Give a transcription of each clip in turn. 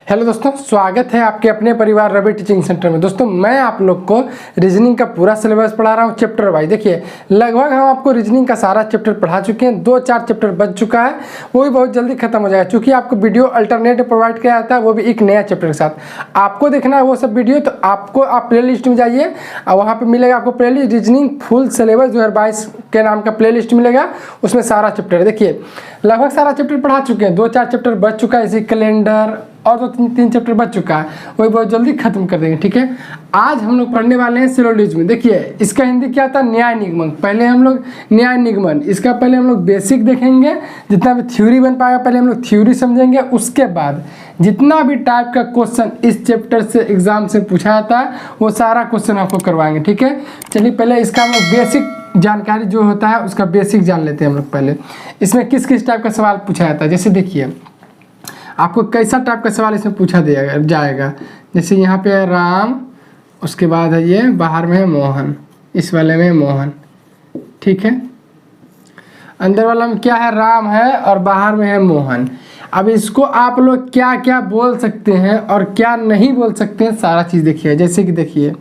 Hello दोस्तों, स्वागत है आपके अपने परिवार रवि टीचिंग सेंटर में। दोस्तों मैं आप लोग को रीजनिंग का पूरा सिलेबस पढ़ा रहा हूँ चैप्टर वाइज। देखिए लगभग हम आपको रीजनिंग का सारा चैप्टर पढ़ा चुके हैं। 2-4 चैप्टर बच चुका है, वो भी बहुत जल्दी खत्म हो जाएगा। चूँकि आपको वीडियो अल्टरनेट प्रोवाइड किया जाता है, वो भी एक नया चैप्टर के साथ। आपको देखना है वो सब वीडियो तो आपको आप प्ले लिस्ट में जाइए और वहाँ पर मिलेगा आपको play list reasoning full syllabus 2022 के नाम का प्ले लिस्ट मिलेगा। उसमें सारा चैप्टर देखिए लगभग सारा चैप्टर पढ़ा चुके हैं। 2-4 चैप्टर बच चुका है, इसी कैलेंडर और 2-3 चैप्टर बच चुका है, वही बहुत जल्दी खत्म कर देंगे। ठीक है, आज हम लोग पढ़ने वाले हैं सिलोजिज्म। देखिए इसका हिंदी क्या था, न्याय निगमन। पहले हम लोग न्याय निगमन, इसका पहले हम लोग बेसिक देखेंगे, जितना भी थ्योरी बन पाएगा पहले हम लोग थ्योरी समझेंगे। उसके बाद जितना भी टाइप का क्वेश्चन इस चैप्टर से एग्जाम से पूछा जाता है वो सारा क्वेश्चन आपको करवाएंगे। ठीक है, चलिए पहले इसका हम लोग बेसिक जानकारी जो होता है उसका बेसिक जान लेते हैं हम लोग। पहले इसमें किस किस टाइप का सवाल पूछा जाता है, जैसे देखिए आपको कैसा टाइप का सवाल इसमें पूछा दिया जाएगा। जैसे यहाँ पे है राम, उसके बाद है ये बाहर में है मोहन, इस वाले में मोहन। ठीक है, अंदर वाला में क्या है, राम है और बाहर में है मोहन। अब इसको आप लोग क्या क्या बोल सकते हैं और क्या नहीं बोल सकते हैं, सारा चीज़ देखिए। जैसे कि देखिए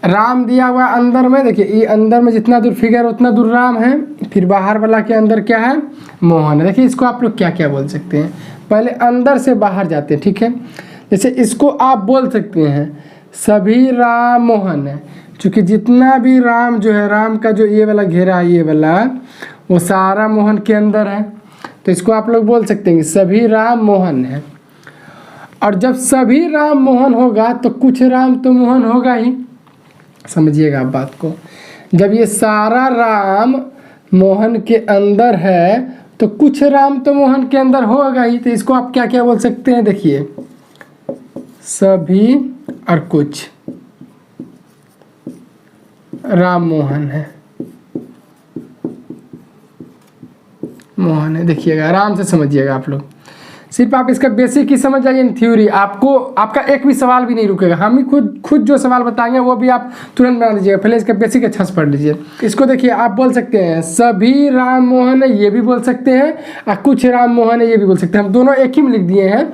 राम दिया हुआ अंदर में, देखिए ये अंदर में जितना दूर फिगर उतना दूर राम है, फिर बाहर वाला के अंदर क्या है, मोहन है। देखिए इसको आप लोग क्या क्या बोल सकते हैं। पहले अंदर से बाहर जाते हैं। ठीक है, जैसे इसको आप बोल सकते हैं सभी राम मोहन है, क्योंकि जितना भी राम जो है, राम का जो ये वाला घेरा है ये वाला, वो सारा मोहन के अंदर है। तो इसको आप लोग बोल सकते हैं सभी राम मोहन है। और जब सभी राम मोहन होगा तो कुछ राम तो मोहन होगा ही, समझिएगा आप बात को। जब ये सारा राम मोहन के अंदर है तो कुछ राम तो मोहन के अंदर होगा ही। तो इसको आप क्या क्या बोल सकते हैं, देखिए सभी और कुछ राम मोहन है, मोहन है। देखिएगा आराम से समझिएगा आप लोग। सिर्फ आप इसका बेसिक ही समझ जाइए, थ्योरी आपको आपका एक भी सवाल भी नहीं रुकेगा। हम ही खुद जो सवाल बताएंगे वो भी आप तुरंत बना लीजिएगा। पहले इसका बेसिक अच्छा से पढ़ लीजिए। इसको देखिए आप बोल सकते हैं सभी राम मोहन है, ये भी बोल सकते हैं, और कुछ राम मोहन है ये भी बोल सकते हैं। हम दोनों एक ही में लिख दिए हैं।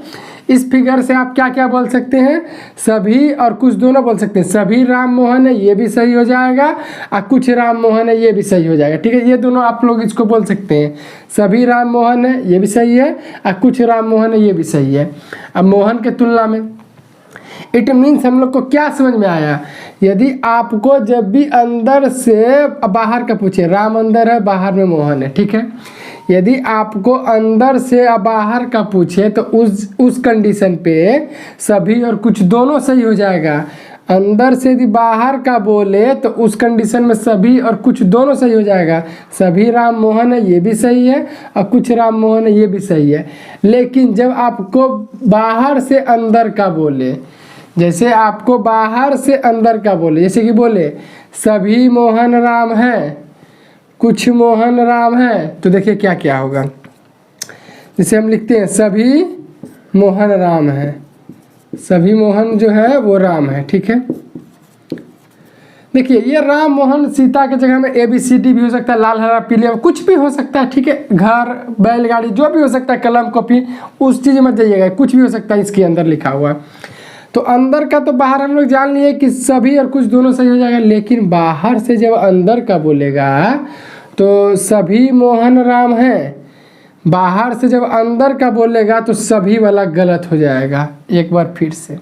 इस फिगर से आप क्या क्या बोल सकते हैं, सभी और कुछ दोनों बोल सकते हैं। सभी राम मोहन है ये भी सही हो जाएगा, और कुछ राम मोहन है ये भी सही हो जाएगा। ठीक है, ये दोनों आप लोग इसको बोल सकते हैं। सभी राम मोहन है ये भी सही है, और कुछ राम मोहन है ये भी सही है। अब मोहन के तुलना में इट मीन्स हम लोग को क्या समझ में आया, यदि आपको जब भी अंदर से बाहर का पूछे, राम अंदर है बाहर में मोहन है। ठीक है, यदि आपको अंदर से बाहर का पूछे तो उस कंडीशन पे सभी और कुछ दोनों सही हो जाएगा। अंदर से यदि बाहर का बोले तो उस कंडीशन में सभी और कुछ दोनों सही हो जाएगा। सभी राम मोहन है ये भी सही है, और कुछ राम मोहन है ये भी सही है। लेकिन जब आपको बाहर से अंदर का बोले, जैसे आपको बाहर से अंदर का बोले, जैसे कि बोले सभी मोहन राम है, कुछ मोहन राम है, तो देखिए क्या क्या होगा। जैसे हम लिखते हैं सभी मोहन राम है, सभी मोहन जो है वो राम है। ठीक है, देखिए ये राम मोहन सीता के जगह में ABCD भी हो सकता है, लाल हरा पीले कुछ भी हो सकता है। ठीक है, घर बैलगाड़ी जो भी हो सकता है, कलम कॉपी उस चीज़ में जाइएगा, कुछ भी हो सकता है इसके अंदर लिखा हुआ। तो अंदर का तो बाहर हम लोग जान लिए कि सभी और कुछ दोनों सही हो जाएगा। लेकिन बाहर से जब अंदर का बोलेगा तो सभी मोहन राम है, बाहर से जब अंदर का बोलेगा तो सभी वाला गलत हो जाएगा। एक बार फिर से,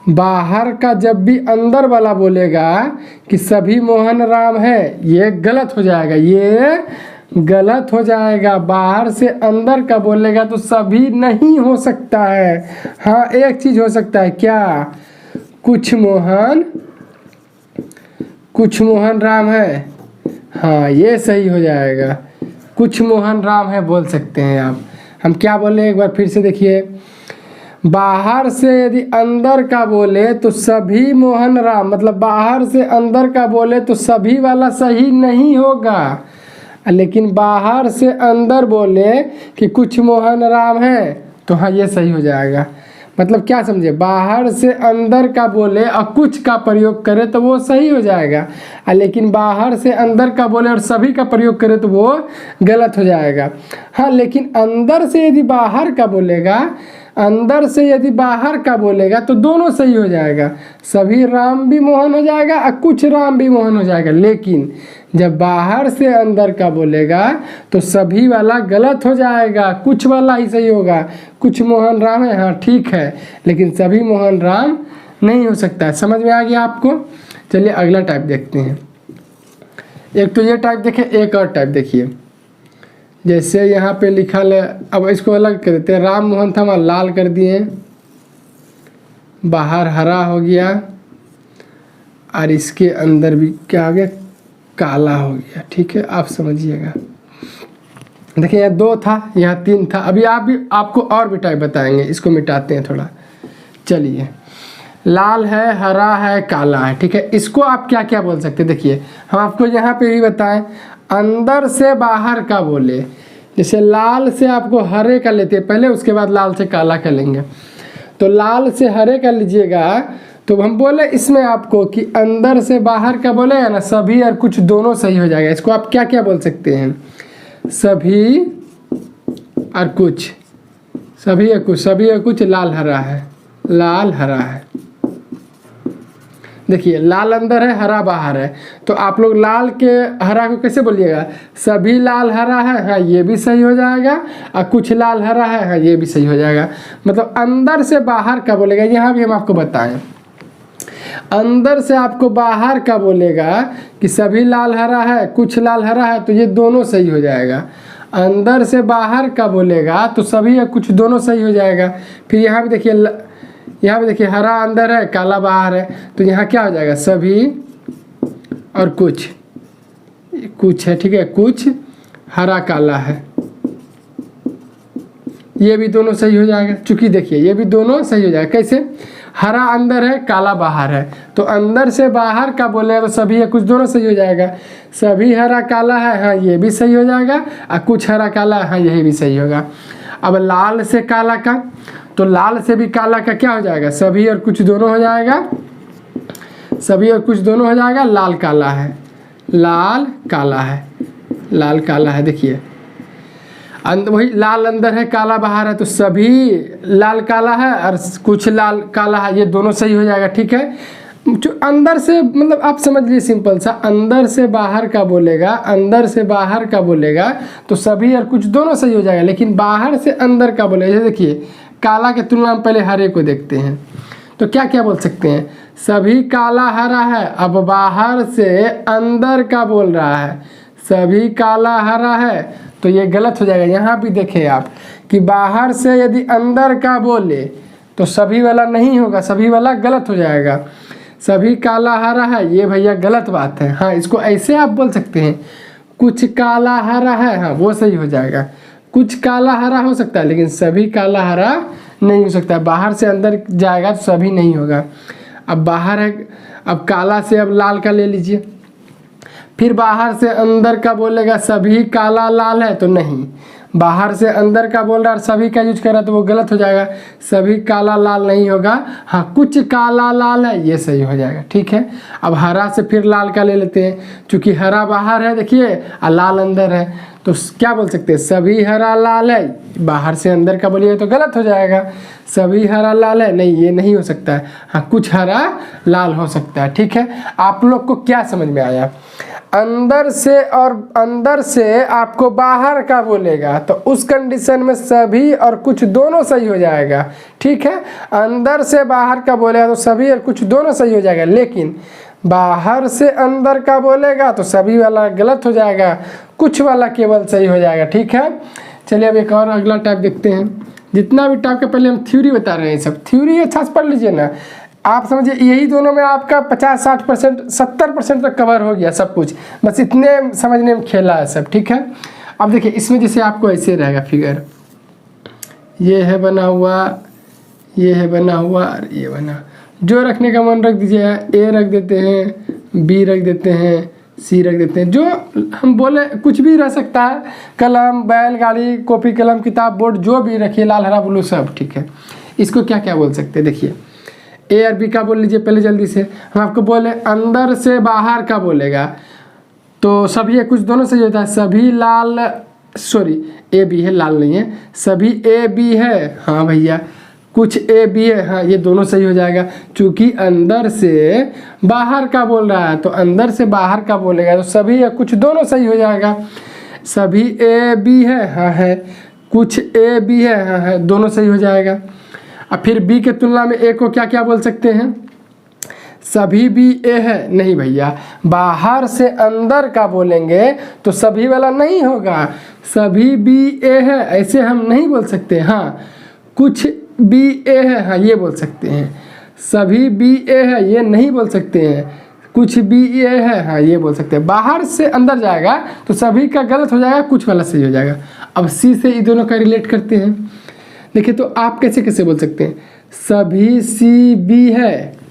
बाहर का जब भी अंदर वाला बोलेगा कि सभी मोहन राम है, ये गलत हो जाएगा, ये गलत हो जाएगा। बाहर से अंदर का बोलेगा तो सभी नहीं हो सकता है। हाँ एक चीज़ हो सकता है, क्या, कुछ मोहन राम है, हाँ ये सही हो जाएगा। कुछ मोहन राम है बोल सकते हैं आप। हम क्या बोले एक बार फिर से देखिए, बाहर से यदि अंदर का बोले तो सभी मोहन राम, मतलब बाहर से अंदर का बोले तो सभी वाला सही नहीं होगा। लेकिन बाहर से अंदर बोले कि कुछ मोहन राम है तो हाँ ये सही हो जाएगा। मतलब क्या समझे, बाहर से अंदर का बोले और कुछ का प्रयोग करे तो वो सही हो जाएगा, लेकिन बाहर से अंदर का बोले और सभी का प्रयोग करे तो वो गलत हो जाएगा। हाँ लेकिन अंदर से यदि बाहर का बोलेगा, अंदर से यदि बाहर का बोलेगा तो दोनों सही हो जाएगा, सभी राम भी मोहन हो जाएगा और कुछ राम भी मोहन हो जाएगा। लेकिन जब बाहर से अंदर का बोलेगा तो सभी वाला गलत हो जाएगा, कुछ वाला ही सही होगा। कुछ मोहन राम है, हाँ ठीक है, लेकिन सभी मोहन राम नहीं हो सकता है। समझ में आ गया आपको? चलिए अगला टाइप देखते हैं। एक तो ये टाइप देखें, एक और टाइप देखिए। जैसे यहाँ पे लिखा है, अब इसको अलग कर देते हैं। राम मोहन था, वहाँ लाल कर दिए, बाहर हरा हो गया, और इसके अंदर भी क्या हो गया, काला हो गया। ठीक है, आप समझिएगा। देखिए यहाँ 2 था, यहाँ 3 था। अभी आपको और भी टाइप बताएंगे। इसको मिटाते हैं थोड़ा। चलिए, लाल है, हरा है, काला है। ठीक है, इसको आप क्या क्या बोल सकते हैं? देखिए हम आपको यहाँ पे भी बताएं, अंदर से बाहर का बोले। जैसे लाल से आपको हरे का लेते हैं पहले, उसके बाद लाल से काला का लेंगे। तो लाल से हरे का लीजिएगा तो हम बोले इसमें आपको कि अंदर से बाहर का बोलेगा ना, सभी और कुछ दोनों सही हो जाएगा। इसको आप क्या क्या बोल सकते हैं? सभी और कुछ, सभी और कुछ, सभी और कुछ लाल हरा है, लाल हरा है। देखिए लाल अंदर है, हरा बाहर है, तो आप लोग लाल के हरा को कैसे बोलिएगा? सभी लाल हरा है, हाँ ये भी सही हो जाएगा, और कुछ लाल हरा है, हाँ ये भी सही हो जाएगा। मतलब अंदर से बाहर का बोलेगा। यहाँ भी हम आपको बताएं, अंदर से आपको बाहर का बोलेगा कि सभी लाल हरा है, कुछ लाल हरा है, तो ये दोनों सही हो जाएगा। अंदर से बाहर का बोलेगा तो सभी या कुछ दोनों सही हो जाएगा। फिर यहाँ भी देखिए, यहाँ पे देखिए हरा अंदर है, काला बाहर है, तो यहाँ क्या हो जाएगा? सभी और कुछ, कुछ है। ठीक है, कुछ हरा काला है, ये भी दोनों सही हो जाएगा। चूंकि देखिए ये भी दोनों सही हो जाएगा। कैसे? हरा अंदर है, काला बाहर है, तो अंदर से बाहर का बोले तो सभी या कुछ दोनों सही हो जाएगा। सभी हरा काला है, हाँ ये भी सही हो जाएगा, और कुछ हरा काला है, हाँ यही भी सही होगा। अब लाल से काला का, तो लाल से भी काला का क्या हो जाएगा? सभी और कुछ दोनों हो जाएगा, सभी और कुछ दोनों हो जाएगा। लाल काला है, लाल काला है, लाल काला है। देखिए वही लाल अंदर है, काला बाहर है, तो सभी लाल काला है और कुछ लाल काला है, ये दोनों सही हो जाएगा। ठीक है, जो अंदर से, मतलब आप समझ लीजिए सिंपल सा, अंदर से बाहर का बोलेगा, अंदर से बाहर का बोलेगा तो सभी और कुछ दोनों सही हो जाएगा। लेकिन बाहर से अंदर का बोलेगा, देखिए काला के तुलना में पहले हरे को देखते हैं, तो क्या क्या बोल सकते हैं? सभी काला हरा है। अब बाहर से अंदर का बोल रहा है, सभी काला हरा है, तो ये गलत हो जाएगा। यहाँ भी देखें आप कि बाहर से यदि अंदर का बोले तो सभी वाला नहीं होगा, सभी वाला गलत हो जाएगा। सभी काला हरा है, ये भैया गलत बात है। हाँ इसको ऐसे आप बोल सकते हैं, कुछ काला हरा है, हाँ वो सही हो जाएगा। कुछ काला हरा हो सकता है, लेकिन सभी काला हरा नहीं हो सकता। बाहर से अंदर जाएगा तो सभी नहीं होगा। अब बाहर है, अब काला से अब लाल का ले लीजिए। फिर बाहर से अंदर का बोलेगा सभी काला लाल है, तो नहीं, बाहर से अंदर का बोल रहा है सभी का यूज कर रहा है, तो वो गलत हो जाएगा। सभी काला लाल नहीं होगा, हाँ कुछ काला लाल है, ये सही हो जाएगा। ठीक है, अब हरा से फिर लाल का ले लेते हैं। चूंकि हरा बाहर है देखिए और लाल अंदर है, तो क्या बोल सकते हैं? सभी हरा लाल है। बाहर से अंदर का बोलिए तो गलत हो जाएगा। सभी हरा लाल है, नहीं ये नहीं हो सकता है, हाँ कुछ हरा लाल हो सकता है। ठीक है, आप लोग को क्या समझ में आया? अंदर से और अंदर से आपको बाहर का बोलेगा तो उस कंडीशन में सभी और कुछ दोनों सही हो जाएगा। ठीक है, अंदर से बाहर का बोलेगा तो सभी और कुछ दोनों सही हो जाएगा। लेकिन बाहर से अंदर का बोलेगा तो सभी वाला गलत हो जाएगा, कुछ वाला केवल सही हो जाएगा। ठीक है, चलिए अब एक और अगला टाइप देखते हैं। जितना भी टाइप का पहले हम थ्योरी बता रहे हैं, सब थ्योरी अच्छा से पढ़ लीजिए ना। आप समझिए यही दोनों में आपका 50-60% 70% तक कवर हो गया सब कुछ, बस इतने समझने में खेला है सब। ठीक है, अब देखिए इसमें जैसे आपको ऐसे रहेगा फिगर, ये है बना हुआ, ये है बना हुआ और ये बना, जो रखने का मन रख दीजिए। ए रख देते हैं, बी रख देते हैं, सी रख देते हैं, जो हम बोले कुछ भी रह सकता है, कलम बैल गाड़ी कॉपी कलम किताब बोर्ड जो भी रखिए, लाल हरा ब्लू सब। ठीक है, इसको क्या क्या बोल सकते हैं? देखिए ए और बी का बोल लीजिए पहले जल्दी से। हम आपको बोले अंदर से बाहर का बोलेगा तो सभी कुछ दोनों सही होता है। सभी लाल, सॉरी ए बी है, लाल नहीं है, सभी ए बी है, हाँ भैया कुछ ए बी है, हाँ ये दोनों सही हो जाएगा, क्योंकि अंदर से बाहर का बोल रहा है तो अंदर से बाहर का बोलेगा तो सभी या कुछ दोनों सही हो जाएगा। सभी ए बी है, हाँ है, कुछ ए बी है, हाँ है, दोनों सही हो जाएगा। अब फिर बी के तुलना में ए को क्या क्या बोल सकते हैं? सभी बी ए है, नहीं भैया, बाहर से अंदर का बोलेंगे तो सभी वाला नहीं होगा, सभी बी ए है ऐसे हम नहीं बोल सकते। हाँ कुछ बी ए है, हाँ ये बोल सकते हैं। सभी बी ए है ये नहीं बोल सकते हैं, कुछ बी ए है, हाँ ये बोल सकते हैं। बाहर से अंदर जाएगा तो सभी का गलत हो जाएगा, कुछ वाला सही हो जाएगा। अब सी से इन दोनों का रिलेट करते हैं। देखिए तो आप कैसे कैसे बोल सकते हैं? सभी सी बी है,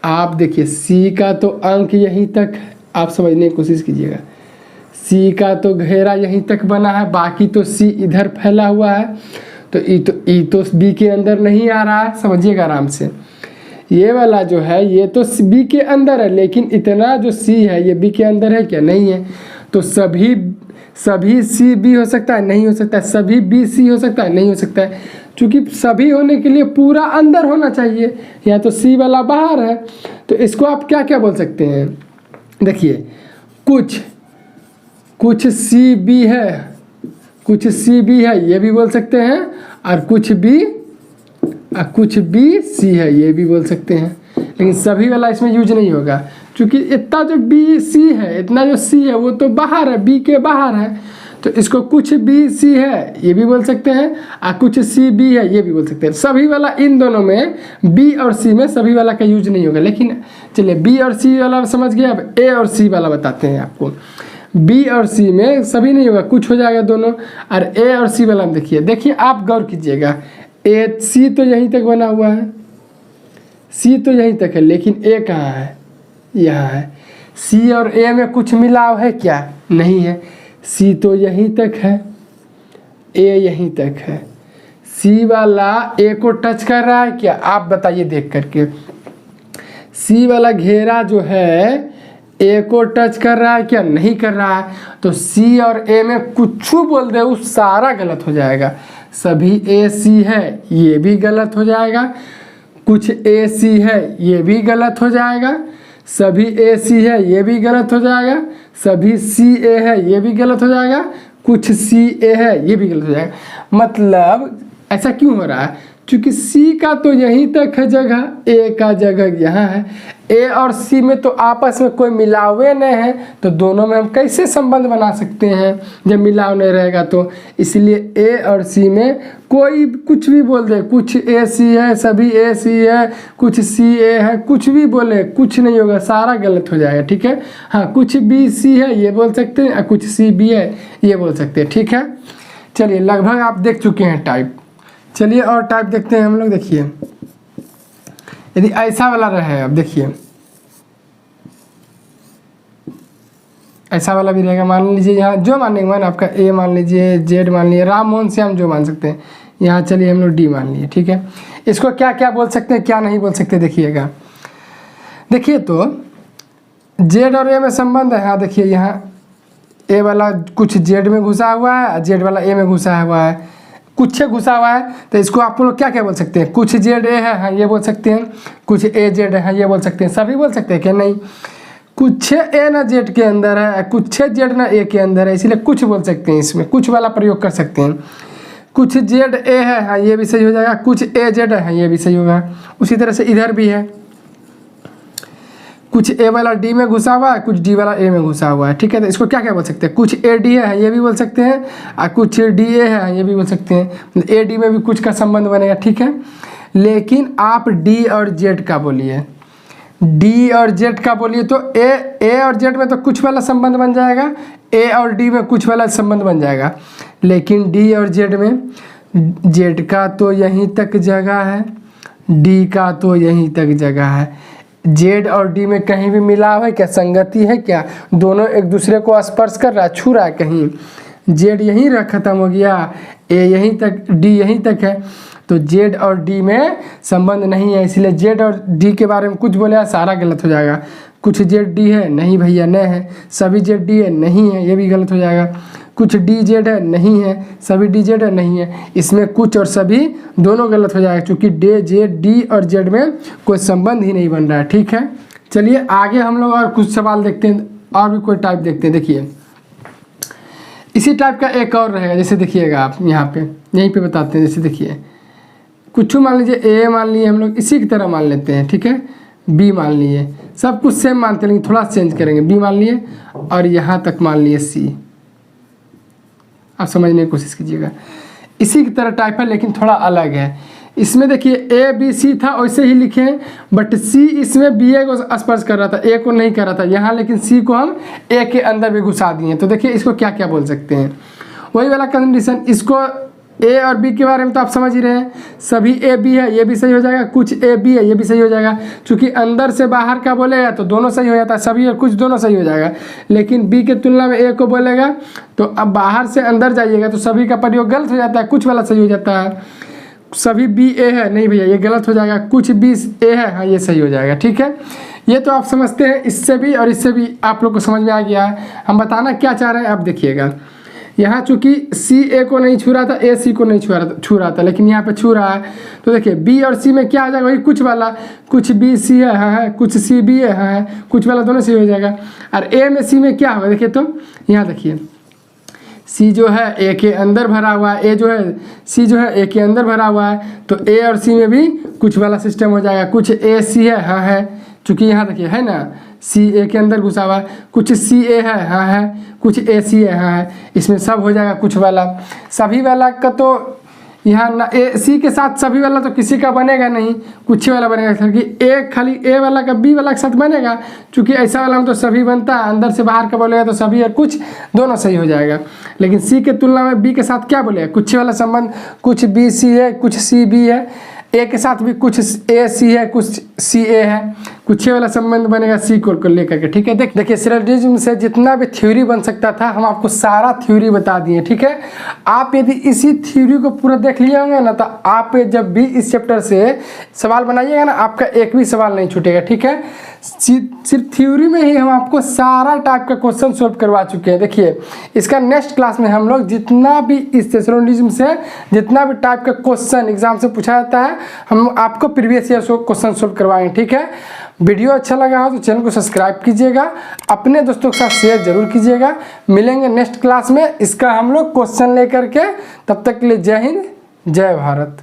आप देखिए सी का तो अंक यहीं तक, आप समझने की कोशिश कीजिएगा, सी का तो घेरा यहीं तक बना है, बाकी तो सी इधर फैला हुआ है, तो ई तो बी के अंदर नहीं आ रहा है, समझिएगा आराम से। ये वाला जो है ये तो बी के अंदर है, लेकिन इतना जो सी है ये बी के अंदर है क्या? नहीं है। तो सभी सी बी हो सकता है? नहीं हो सकता है। सभी बी सी हो सकता है? नहीं हो सकता है, क्योंकि सभी होने के लिए पूरा अंदर होना चाहिए, या तो सी वाला बाहर है। तो इसको आप क्या क्या बोल सकते हैं? देखिए कुछ सी बी है, कुछ सी बी है ये भी बोल सकते हैं, और कुछ बी सी है ये भी बोल सकते हैं, लेकिन सभी वाला इसमें यूज नहीं होगा, क्योंकि इतना जो बी सी है, इतना जो सी है वो तो बाहर है, बी के बाहर है। तो इसको कुछ बी सी है ये भी बोल सकते हैं, और कुछ सी बी है ये भी बोल सकते हैं। सभी वाला इन दोनों में, बी और सी में सभी वाला का यूज नहीं होगा। लेकिन चलिए बी और सी वाला समझ गए, अब ए और सी वाला बताते हैं आपको। बी और सी में सभी नहीं होगा, कुछ हो जाएगा दोनों। और ए और सी वाला में देखिए आप गौर कीजिएगा, ए सी तो यहीं तक बना हुआ है, सी तो यहीं तक है, लेकिन ए कहाँ है? यहाँ है। सी और ए में कुछ मिलाव है क्या? नहीं है। सी तो यहीं तक है, ए यहीं तक है। सी वाला ए को टच कर रहा है क्या? आप बताइए देख करके। सी वाला घेरा जो है ए को टच कर रहा है क्या? नहीं कर रहा है। तो सी और ए में कुछ बोल दे उस सारा गलत हो जाएगा। सभी ए सी है ये भी गलत हो जाएगा, कुछ ए सी है ये भी गलत हो जाएगा, सभी ए सी है ये भी गलत हो जाएगा, सभी सी ए है ये भी गलत हो जाएगा, कुछ सी ए है ये भी गलत हो जाएगा। मतलब ऐसा क्यों हो रहा है? क्योंकि सी का तो यहीं तक है जगह, ए का जगह यहाँ है। ए और सी में तो आपस में कोई मिलावे नहीं है, तो दोनों में हम कैसे संबंध बना सकते हैं जब मिलाव नहीं रहेगा? तो इसलिए ए और सी में कोई कुछ भी बोल दे, कुछ ए सी है, सभी ए सी है, कुछ सी ए है, कुछ भी बोले कुछ नहीं होगा, सारा गलत हो जाएगा। ठीक है। हाँ कुछ बी सी है ये बोल सकते हैं, कुछ सी बी है ये बोल सकते हैं। ठीक है। चलिए लगभग आप देख चुके हैं टाइप। चलिए और टाइप देखते हैं हम लोग। देखिए यदि ऐसा वाला रहे, अब देखिए ऐसा वाला भी रहेगा। मान लीजिए यहाँ जो मानेंगे, मान आपका ए मान लीजिए, जेड मान लीजिए, राम मोहन से हम जो मान सकते हैं। यहाँ चलिए हम लोग डी मान लिए। ठीक है। इसको क्या क्या बोल सकते हैं, क्या नहीं बोल सकते, देखिएगा। देखिए तो जेड और ए में संबंध है। हाँ देखिए यहाँ ए वाला कुछ जेड में घुसा हुआ है, जेड वाला ए में घुसा हुआ है, कुछ घुसा हुआ है। तो इसको आप लोग क्या क्या बोल सकते हैं? कुछ जेड ए है, हाँ ये बोल सकते हैं, कुछ ए जेड है, हाँ ये बोल सकते हैं। सभी बोल सकते हैं क्या? नहीं। कुछ ए ना जेड के अंदर है, कुछ जेड ना ए के अंदर है, इसलिए कुछ बोल सकते हैं। इसमें कुछ वाला प्रयोग कर सकते हैं। कुछ जेड ए है, हाँ ये भी सही हो जाएगा, कुछ ए जेड है, हाँ ये भी सही होगा। उसी तरह से इधर भी है, कुछ ए वाला डी में घुसा हुआ है, कुछ डी वाला ए में घुसा हुआ है। ठीक है। तो इसको क्या क्या बोल सकते हैं? कुछ ए डी है ये भी बोल सकते हैं, और कुछ डी ए है ये भी बोल सकते हैं। ए डी में भी कुछ का संबंध बनेगा। ठीक है। लेकिन आप डी और जेड का बोलिए, डी और जेड का बोलिए तो ए और जेड में तो कुछ वाला संबंध बन जाएगा, ए और डी में कुछ वाला संबंध बन जाएगा। लेकिन डी और जेड में जेड का तो यहीं तक जगह है, डी का तो यहीं तक जगह है। जेड और डी में कहीं भी मिलाव है क्या? संगति है क्या? दोनों एक दूसरे को स्पर्श कर रहा है, छू रहा है कहीं? जेड यहीं रह खत्म हो गया, ए यहीं तक, डी यहीं तक है। तो जेड और डी में संबंध नहीं है, इसलिए जेड और डी के बारे में कुछ बोले सारा गलत हो जाएगा। कुछ जेड डी है, नहीं भैया नहीं है। सभी जेड डी है, नहीं है, ये भी गलत हो जाएगा। कुछ डी जेड है, नहीं है, सभी डी जेड है, नहीं है। इसमें कुछ और सभी दोनों गलत हो जाएगा, क्योंकि डे जेड डी और जेड में कोई संबंध ही नहीं बन रहा है। ठीक है, चलिए आगे हम लोग और कुछ सवाल देखते हैं, और भी कोई टाइप देखते हैं। देखिए इसी टाइप का एक और रहेगा, जैसे देखिएगा आप यहाँ पे, यहीं पे बताते हैं। जैसे देखिए कुछ मान लीजिए ए मान लिए हम लोग, इसी की तरह मान लेते हैं। ठीक है, बी मान लिए, सब कुछ सेम मानते हैं लेकिन थोड़ा चेंज करेंगे। बी मान लिए और यहाँ तक मान लिए सी। आप समझने की कोशिश कीजिएगा, इसी की तरह टाइप है लेकिन थोड़ा अलग है। इसमें देखिए ए बी सी था वैसे ही लिखे हैं, बट सी इसमें बी ए को स्पर्श कर रहा था, ए को नहीं कर रहा था यहाँ, लेकिन सी को हम ए के अंदर भी घुसा दिए। तो देखिए इसको क्या क्या बोल सकते हैं, वही वाला कंडीशन। इसको ए और बी के बारे में तो आप समझ ही रहे हैं, सभी ए बी है, ये भी सही हो जाएगा, कुछ ए बी है, ये भी सही हो जाएगा। क्योंकि अंदर से बाहर का बोलेगा तो दोनों सही हो जाता है, सभी और कुछ दोनों सही हो जाएगा। लेकिन बी के तुलना में ए को बोलेगा तो अब बाहर से अंदर जाइएगा तो सभी का प्रयोग गलत हो जाता है, कुछ वाला सही हो जाता है। सभी बी ए है, नहीं भैया ये गलत हो जाएगा, कुछ बी ए है, हाँ ये सही हो जाएगा। ठीक है, ये तो आप समझते हैं, इससे भी और इससे भी आप लोग को समझ में आ गया है। हम बताना क्या चाह रहे हैं आप देखिएगा, यहाँ चूंकि सी ए को नहीं छू रहा था, ए सी को नहीं छू रहा था, लेकिन यहाँ पे छू रहा है। तो देखिए बी और सी में क्या आ जाएगा, वही कुछ वाला, कुछ बी सी है, हाँ है, कुछ सी बी है, हाँ है, कुछ वाला दोनों सही हो जाएगा। और ए में सी में क्या होगा, देखिए तो यहाँ देखिए सी जो है ए के अंदर भरा हुआ है, ए जो है सी जो है ए के अंदर भरा हुआ है, तो ए और सी में भी कुछ वाला सिस्टम हो जाएगा। कुछ ए सी है, हाँ है, चूँकि यहाँ देखिए है ना, सी ए के अंदर घुसा हुआ है, कुछ सी ए है, हाँ है, कुछ ए सी है, हाँ है, इसमें सब हो जाएगा कुछ वाला। सभी वाला का तो यहाँ ना ए सी के साथ सभी वाला तो किसी का बनेगा नहीं, कुछ वाला बनेगा, क्योंकि ए खाली ए वाला का बी वाला के साथ बनेगा। क्योंकि ऐसा वाला में तो सभी बनता है, अंदर से बाहर का बोलेगा तो सभी और कुछ दोनों सही हो जाएगा। लेकिन सी के तुलना में बी के साथ क्या बोलेगा, कुछ वाला संबंध, कुछ बी सी है, कुछ सी बी है, ए के साथ भी कुछ ए सी है, कुछ सी ए है, कुछ वाला संबंध बनेगा सी को लेकर के। ठीक है, देखिए सिलोजिज्म से जितना भी थ्योरी बन सकता था हम आपको सारा थ्योरी बता दिए। ठीक है, आप यदि इसी थ्योरी को पूरा देख लिए होंगे ना, तो आप जब भी इस चैप्टर से सवाल बनाइएगा ना, आपका एक भी सवाल नहीं छूटेगा। ठीक है, सिर्फ थ्योरी में ही हम आपको सारा टाइप का क्वेश्चन सॉल्व करवा चुके हैं। देखिए इसका नेक्स्ट क्लास में हम लोग जितना भी इस सिलोजिज्म से जितना भी टाइप का क्वेश्चन एग्जाम से पूछा जाता है, हम आपको प्रीवियस ईयर क्वेश्चन सॉल्व करवाएंगे। ठीक है, वीडियो अच्छा लगा हो तो चैनल को सब्सक्राइब कीजिएगा, अपने दोस्तों के साथ शेयर जरूर कीजिएगा। मिलेंगे नेक्स्ट क्लास में, इसका हम लोग क्वेश्चन लेकर के, तब तक के लिए जय हिंद जय भारत।